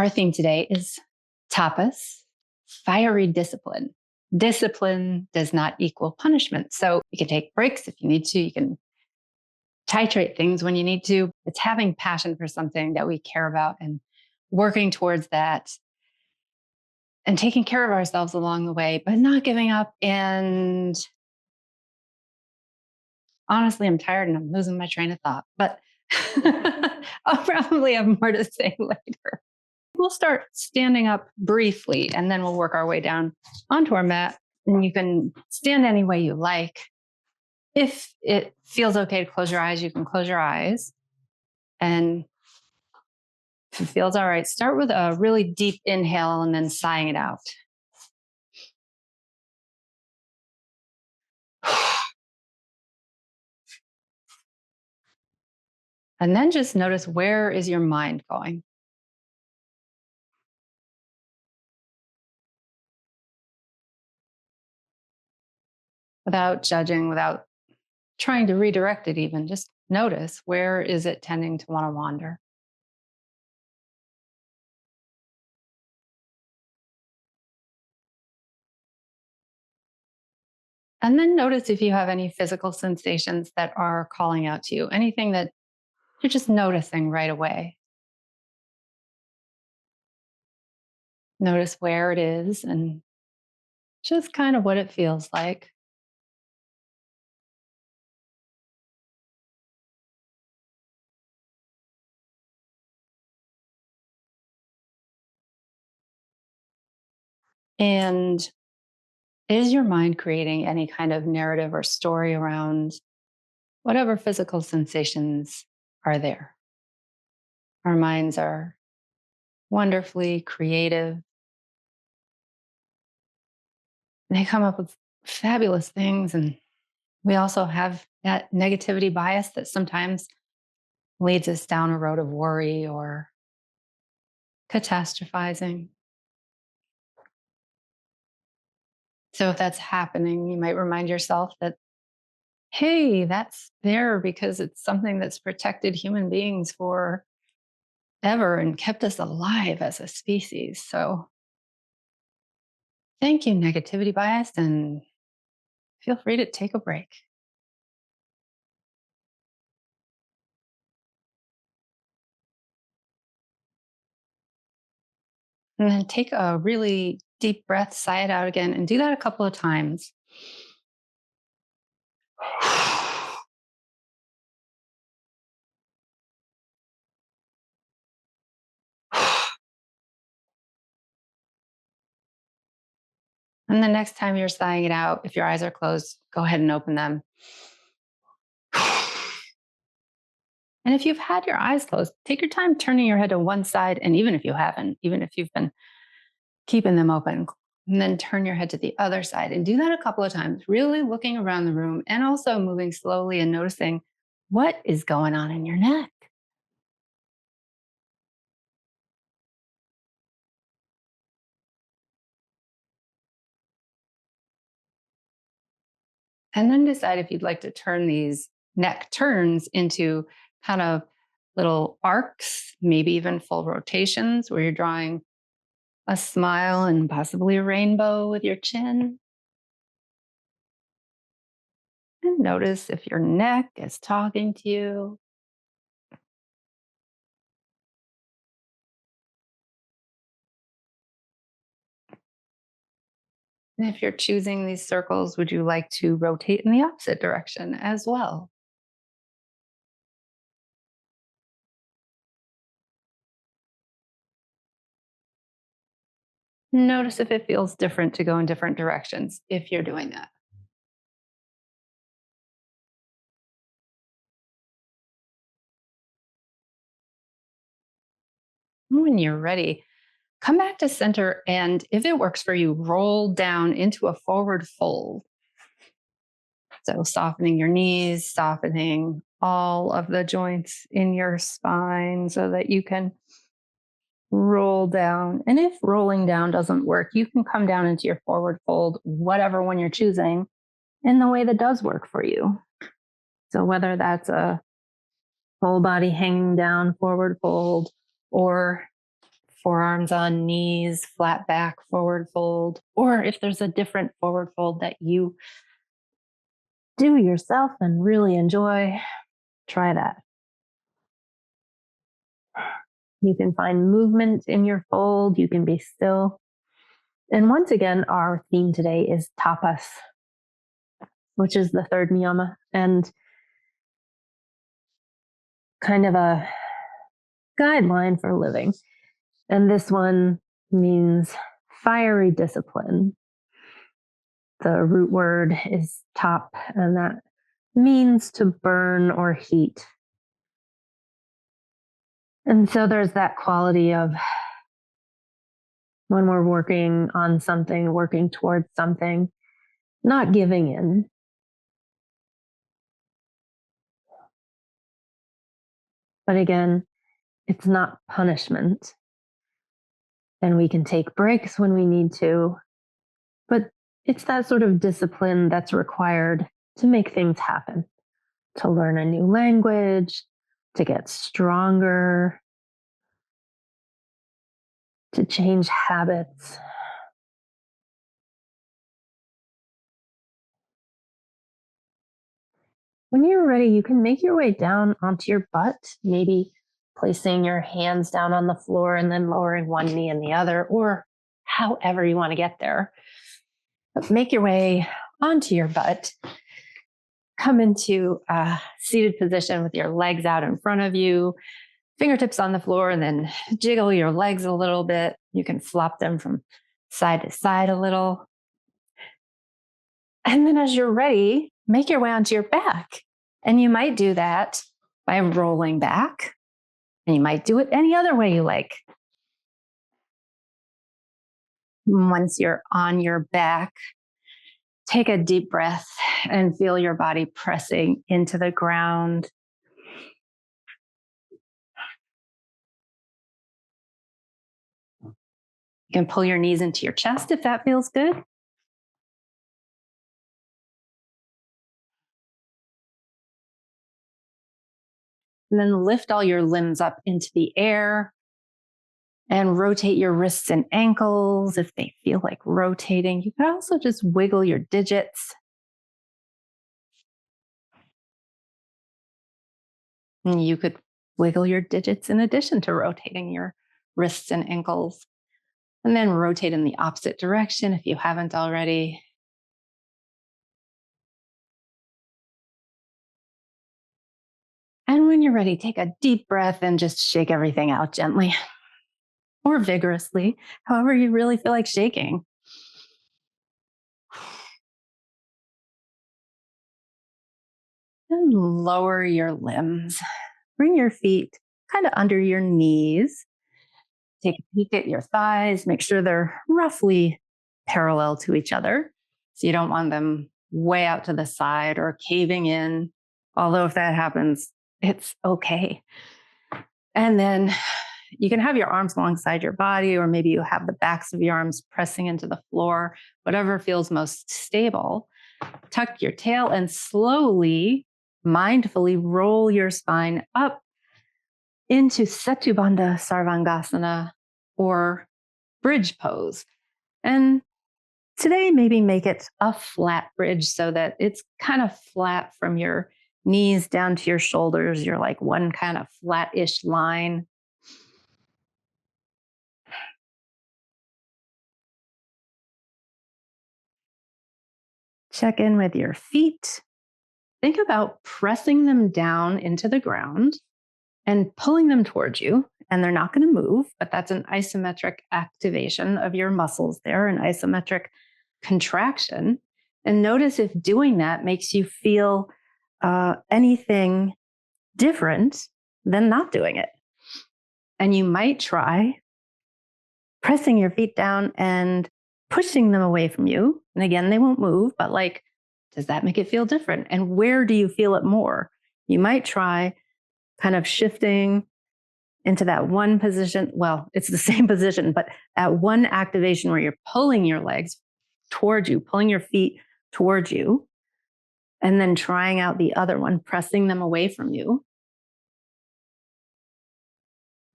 Our theme today is tapas, fiery discipline. Discipline does not equal punishment. So you can take breaks if you need to. You can titrate things when you need to. It's having passion for something that we care about and working towards that and taking care of ourselves along the way, but not giving up. And honestly, I'm tired and I'm losing my train of thought, but I'll probably have more to say later. We'll start standing up briefly, and then we'll work our way down onto our mat. And you can stand any way you like. If it feels okay to close your eyes, you can close your eyes. And if it feels all right, start with a really deep inhale and then sighing it out. And then just notice, where is your mind going? Without judging, without trying to redirect it even, just notice, where is it tending to want to wander? And then notice if you have any physical sensations that are calling out to you, anything that you're just noticing right away. Notice where it is and just kind of what it feels like. And is your mind creating any kind of narrative or story around whatever physical sensations are there? Our minds are wonderfully creative. They come up with fabulous things. And we also have that negativity bias that sometimes leads us down a road of worry or catastrophizing. So if that's happening, you might remind yourself that, hey, that's there because it's something that's protected human beings for ever and kept us alive as a species. So thank you, negativity bias, and feel free to take a break. And then take a really deep breath, sigh it out again, and do that a couple of times. And the next time you're sighing it out, if your eyes are closed, go ahead and open them. And if you've had your eyes closed, take your time turning your head to one side. And even if you haven't, even if you've been keeping them open, and then turn your head to the other side and do that a couple of times, really looking around the room and also moving slowly and noticing what is going on in your neck. And then decide if you'd like to turn these neck turns into kind of little arcs, maybe even full rotations where you're drawing a smile and possibly a rainbow with your chin. And notice if your neck is talking to you. And if you're choosing these circles, would you like to rotate in the opposite direction as well? Notice if it feels different to go in different directions if you're doing that. When you're ready, come back to center. And if it works for you, roll down into a forward fold. So softening your knees, softening all of the joints in your spine so that you can roll down. And if rolling down doesn't work, you can come down into your forward fold, whatever one you're choosing, in the way that does work for you. So whether that's a whole body hanging down forward fold or forearms on knees, flat back, forward fold. Or if there's a different forward fold that you do yourself and really enjoy, try that. You can find movement in your fold. You can be still. And once again, our theme today is tapas, which is the third niyama, and kind of a guideline for living. And this one means fiery discipline. The root word is top, and that means to burn or heat. And so there's that quality of when we're working on something, working towards something, not giving in. But again, it's not punishment. And we can take breaks when we need to. But it's that sort of discipline that's required to make things happen, to learn a new language, to get stronger, to change habits. When you're ready, you can make your way down onto your butt, maybe placing your hands down on the floor and then lowering one knee and the other, or however you want to get there. But make your way onto your butt. Come into a seated position with your legs out in front of you, fingertips on the floor, and then jiggle your legs a little bit. You can flop them from side to side a little. And then as you're ready, make your way onto your back. And you might do that by rolling back. And you might do it any other way you like. Once you're on your back, take a deep breath and feel your body pressing into the ground. You can pull your knees into your chest if that feels good. And then lift all your limbs up into the air and rotate your wrists and ankles if they feel like rotating. You can also just wiggle your digits. And you could wiggle your digits in addition to rotating your wrists and ankles. And then rotate in the opposite direction if you haven't already. And when you're ready, take a deep breath and just shake everything out gently or vigorously, however you really feel like shaking. And lower your limbs. Bring your feet kind of under your knees. Take a peek at your thighs. Make sure they're roughly parallel to each other. So you don't want them way out to the side or caving in. Although if that happens, it's okay. And then you can have your arms alongside your body, or maybe you have the backs of your arms pressing into the floor, whatever feels most stable. Tuck your tail and slowly, mindfully roll your spine up into Setubandha Sarvangasana or bridge pose. And today, maybe make it a flat bridge so that it's kind of flat from your knees down to your shoulders. You're like one kind of flat-ish line. Check in with your feet. Think about pressing them down into the ground and pulling them towards you. And they're not going to move, but that's an isometric activation of your muscles there, an isometric contraction. And notice if doing that makes you feel anything different than not doing it. And you might try pressing your feet down and pushing them away from you. And again, they won't move, but like, does that make it feel different? And where do you feel it more? You might try kind of shifting into that one position. Well, it's the same position, but at one activation where you're pulling your legs towards you, pulling your feet towards you, and then trying out the other one, pressing them away from you.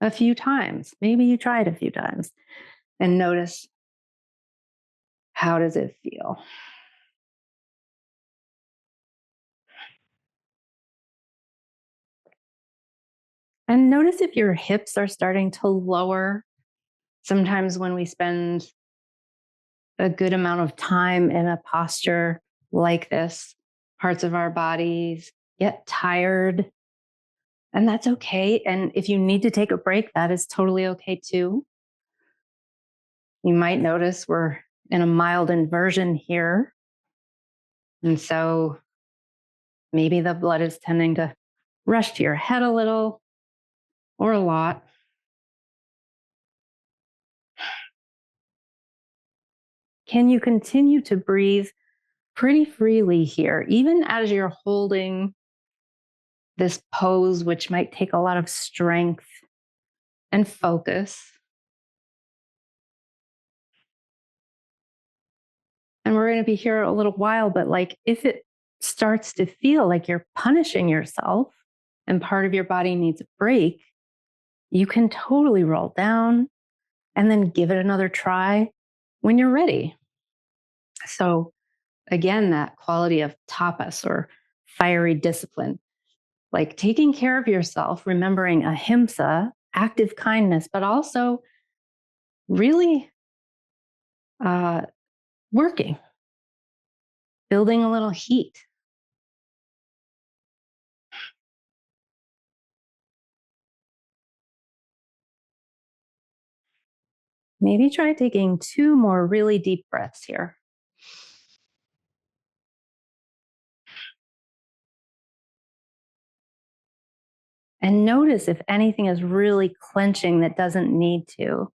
a few times. Maybe you try it a few times and notice, how does it feel? And notice if your hips are starting to lower. Sometimes when we spend a good amount of time in a posture like this, parts of our bodies get tired, and that's okay. And if you need to take a break, that is totally okay too. You might notice we're in a mild inversion here. And so maybe the blood is tending to rush to your head a little or a lot. Can you continue to breathe pretty freely here, even as you're holding this pose, which might take a lot of strength and focus? And we're going to be here a little while, but like if it starts to feel like you're punishing yourself and part of your body needs a break, you can totally roll down and then give it another try when you're ready. So, again, that quality of tapas or fiery discipline, like taking care of yourself, remembering ahimsa, active kindness, but also really uh, working, building a little heat. Maybe try taking 2 more really deep breaths here. And notice if anything is really clenching that doesn't need to.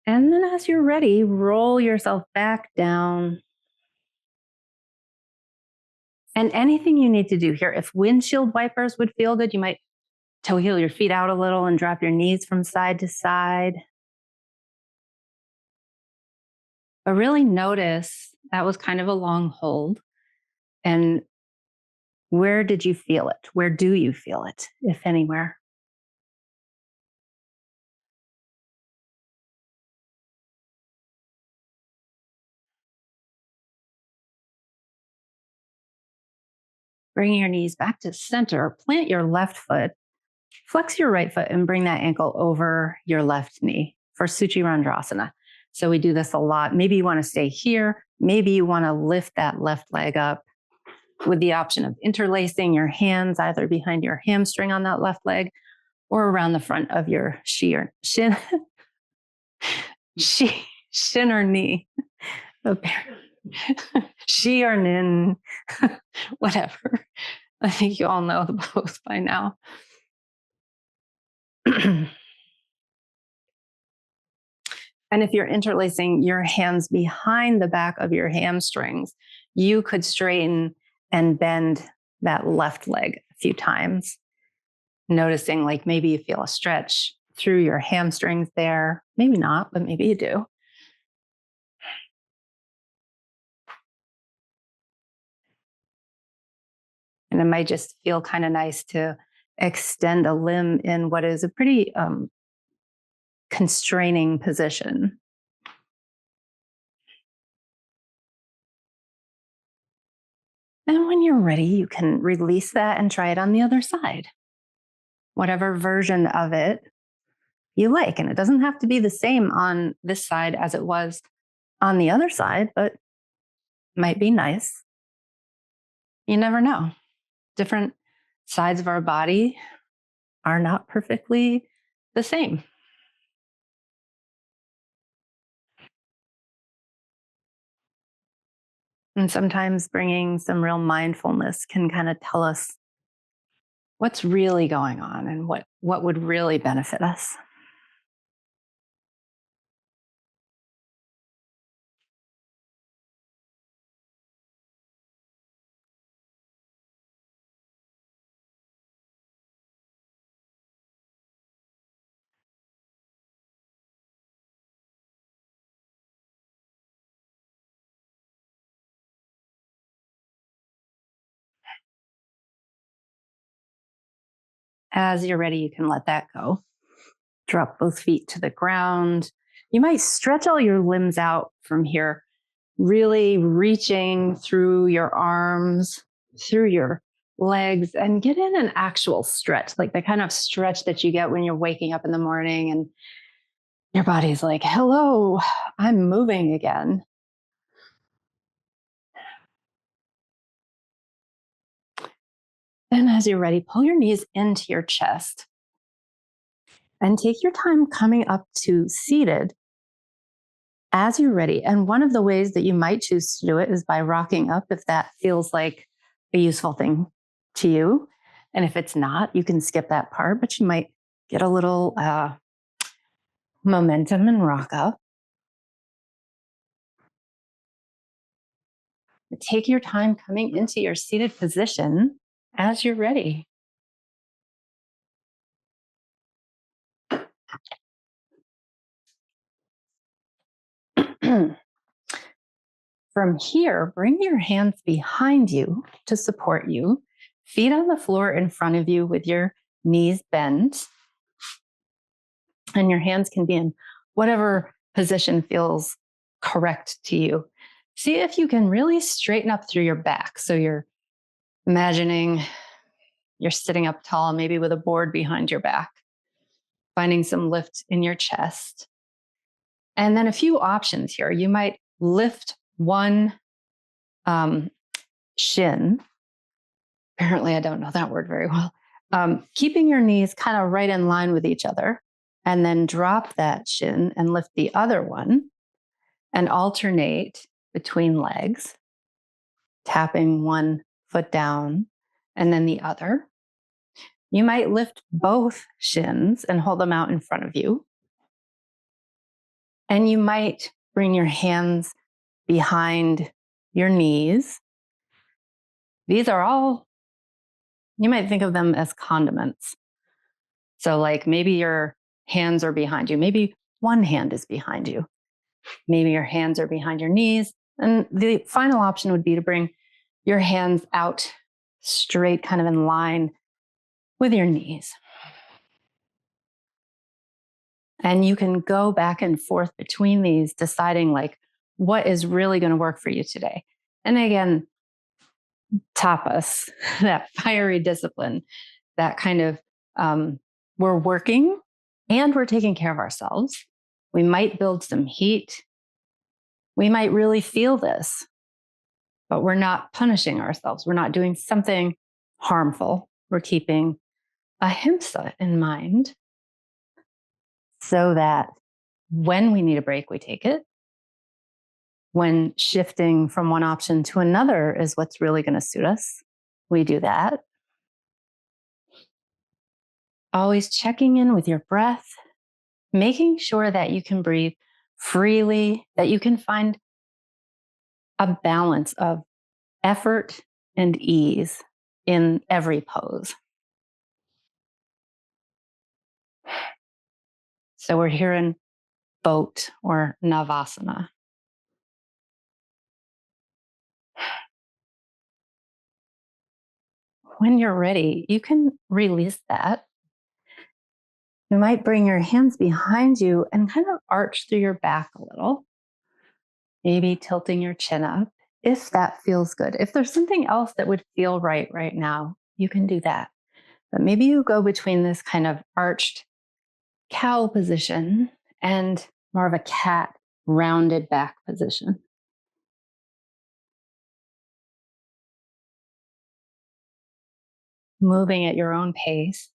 And then, as you're ready, roll yourself back down. And anything you need to do here, if windshield wipers would feel good, you might toe heel your feet out a little and drop your knees from side to side. But really notice that was kind of a long hold. And where did you feel it? Where do you feel it, if anywhere? Bringing your knees back to center, plant your left foot, flex your right foot, and bring that ankle over your left knee for Suchirandrasana. So we do this a lot. Maybe you want to stay here. Maybe you want to lift that left leg up with the option of interlacing your hands either behind your hamstring on that left leg or around the front of your shin, shin or knee. She or nin, whatever. I think you all know the pose by now. And if you're interlacing your hands behind the back of your hamstrings, you could straighten and bend that left leg a few times, noticing like maybe you feel a stretch through your hamstrings there. Maybe not, but maybe you do. And it might just feel kind of nice to extend a limb in what is a pretty constraining position. And when you're ready, you can release that and try it on the other side, whatever version of it you like. And it doesn't have to be the same on this side as it was on the other side, but might be nice. You never know. Different sides of our body are not perfectly the same. And sometimes bringing some real mindfulness can kind of tell us what's really going on and what would really benefit us. As you're ready, you can let that go. Drop both feet to the ground. You might stretch all your limbs out from here, really reaching through your arms, through your legs, and get in an actual stretch, like the kind of stretch that you get when you're waking up in the morning and your body's like, hello, I'm moving again. Then, as you're ready, pull your knees into your chest and take your time coming up to seated as you're ready. And one of the ways that you might choose to do it is by rocking up if that feels like a useful thing to you. And if it's not, you can skip that part, but you might get a little momentum and rock up. Take your time coming into your seated position as you're ready. From here, bring your hands behind you to support you, feet on the floor in front of you with your knees bent, and your hands can be in whatever position feels correct to you. See if you can really straighten up through your back. So you're imagining you're sitting up tall, maybe with a board behind your back, finding some lift in your chest. And then a few options here. You might lift one shin. Apparently, I don't know that word very well. Keeping your knees kind of right in line with each other, and then drop that shin and lift the other one and alternate between legs, tapping one foot down and then the other. You might lift both shins and hold them out in front of you. And you might bring your hands behind your knees. These are all, you might think of them as condiments. So, like maybe your hands are behind you, maybe one hand is behind you, maybe your hands are behind your knees. And the final option would be to bring your hands out straight, kind of in line with your knees. And you can go back and forth between these, deciding like what is really going to work for you today. And again, tapas, that fiery discipline, that kind of we're working and we're taking care of ourselves. We might build some heat. We might really feel this, but we're not punishing ourselves. We're not doing something harmful. We're keeping ahimsa in mind so that when we need a break, we take it. When shifting from one option to another is what's really going to suit us, we do that. Always checking in with your breath, making sure that you can breathe freely, that you can find a balance of effort and ease in every pose. So we're here in boat or navasana. When you're ready, you can release that. You might bring your hands behind you and kind of arch through your back a little, maybe tilting your chin up if that feels good. If there's something else that would feel right now, you can do that. But maybe you go between this kind of arched cow position and more of a cat rounded back position. Moving at your own pace.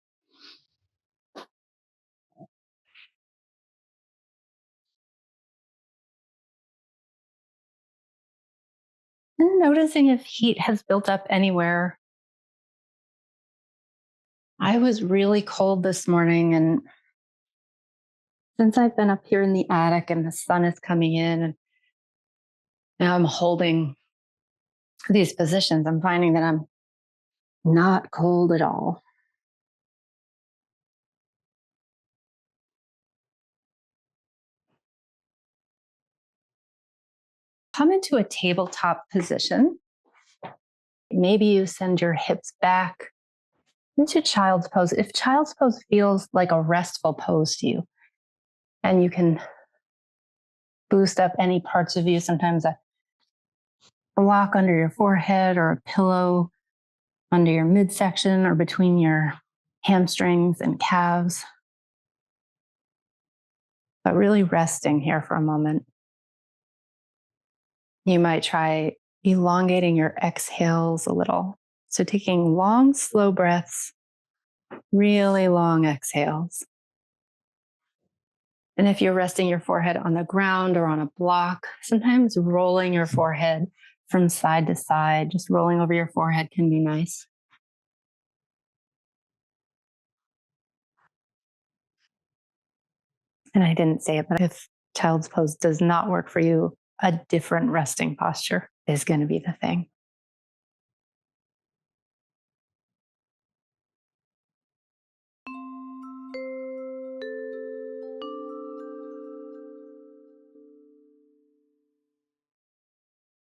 And noticing if heat has built up anywhere. I was really cold this morning, and since I've been up here in the attic and the sun is coming in, and now I'm holding these positions, I'm finding that I'm not cold at all. Come into a tabletop position. Maybe you send your hips back into child's pose. If child's pose feels like a restful pose to you, and you can boost up any parts of you, sometimes a block under your forehead or a pillow under your midsection or between your hamstrings and calves. But really resting here for a moment. You might try elongating your exhales a little. So taking long, slow breaths, really long exhales. And if you're resting your forehead on the ground or on a block, sometimes rolling your forehead from side to side, just rolling over your forehead can be nice. And I didn't say it, but if child's pose does not work for you, a different resting posture is going to be the thing.